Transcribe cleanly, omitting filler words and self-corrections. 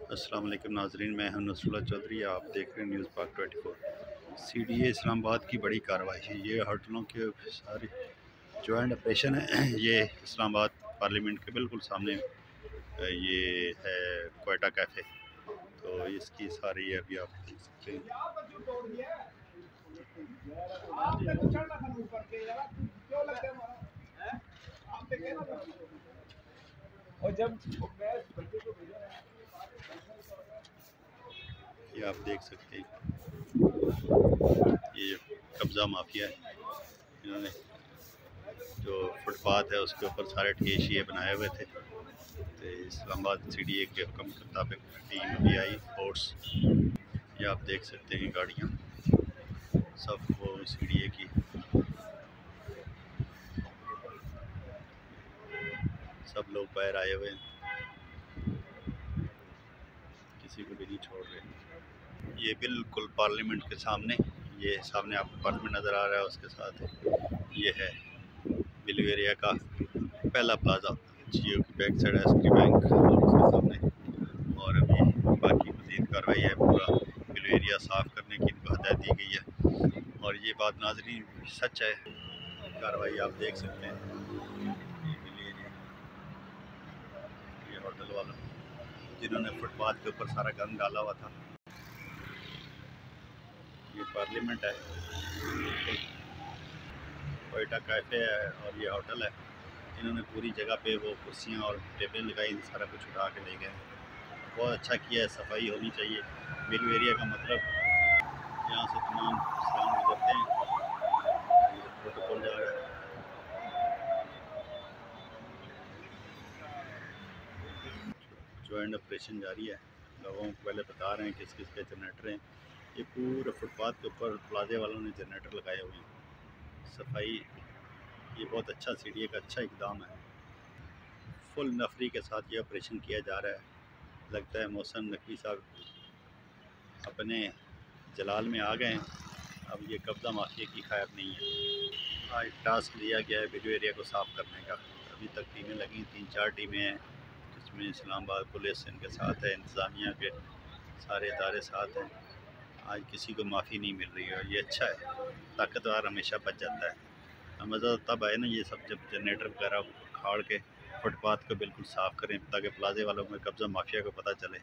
अस्सलाम वालेकुम नाजरीन, मैं हूं नसरुल्लाह चौधरी। आप देख रहे हैं न्यूज़ पाक 24। CDA इस्लामाबाद की बड़ी कार्रवाई है। ये होटलों के सारे जॉइंट ऑपरेशन है। ये इस्लामाबाद पार्लियामेंट के बिल्कुल सामने ये है क्वेटा कैफ़े। तो इसकी सारी अभी आप देख सकते हैं। ये आप देख सकते हैं, ये कब्ज़ा माफिया है। इन्होंने जो फुटपाथ है उसके ऊपर सारे ठेशिए बनाए हुए थे। तो इस्लामाबाद CDA के हुक्म के मुताबिक टीम भी आई, फोर्स। ये आप देख सकते हैं गाड़ियाँ सब वो CDA की सब लोग बाहर आए हुए हैं, किसी को भी नहीं छोड़ रहे। ये बिल्कुल पार्लियामेंट के सामने, ये सामने आपको पार्लियामेंट नज़र आ रहा है, उसके साथ ये है बिलू एरिया का पहला प्लाजा। जियो की बैक साइड है एसक्री बैंक उसके सामने। और अभी बाकी मज़ीद कार्रवाई है, पूरा बिलू एरिया साफ़ करने की इनको हदायत दी गई है। और ये बात नाज़रीन सच है, कार्रवाई आप देख सकते हैं। ये होटल वालों जिन्होंने फुटपाथ के ऊपर सारा गंद डाला हुआ था। ये पार्लियामेंट है, क्वेटा कैफ़े है और ये होटल है। इन्होंने पूरी जगह पे वो कुर्सियाँ और टेबल लगाई, सारा कुछ उठा के ले गए। बहुत अच्छा किया है, सफाई होनी चाहिए। बिलू एरिया का मतलब यहाँ से तमाम सामान गुजरते हैं। ये प्रोटोकॉल जा रहा है। जॉइंट ऑपरेशन जारी है। लोगों को पहले बता रहे हैं किस किस के जनरेटर हैं। ये पूरे फुटपाथ के ऊपर प्लाजे वालों ने जनरेटर लगाए हुए हैं। सफाई ये बहुत अच्छा CDA का अच्छा इकदाम है। फुल नफरी के साथ ये ऑपरेशन किया जा रहा है। लगता है मौसम नकवी साहब अपने जलाल में आ गए हैं। अब ये कब्ज़ा माफिया की खैर नहीं है। आज टास्क दिया गया है वीडियो एरिया को साफ़ करने का। अभी तक टीमें लगी, 3-4 टीमें हैं, जिसमें इस्लामाबाद पुलिस इनके साथ है, इंतज़ामिया के सारे इदारे साथ हैं। आज किसी को माफ़ी नहीं मिल रही है और ये अच्छा है। ताकतवर हमेशा बच जाता है। मज़ा तब आए ना ये सब जब जनरेटर वगैरह उखाड़ के फुटपाथ को बिल्कुल साफ़ करें, ताकि प्लाजे वालों में कब्ज़ा माफिया को पता चले।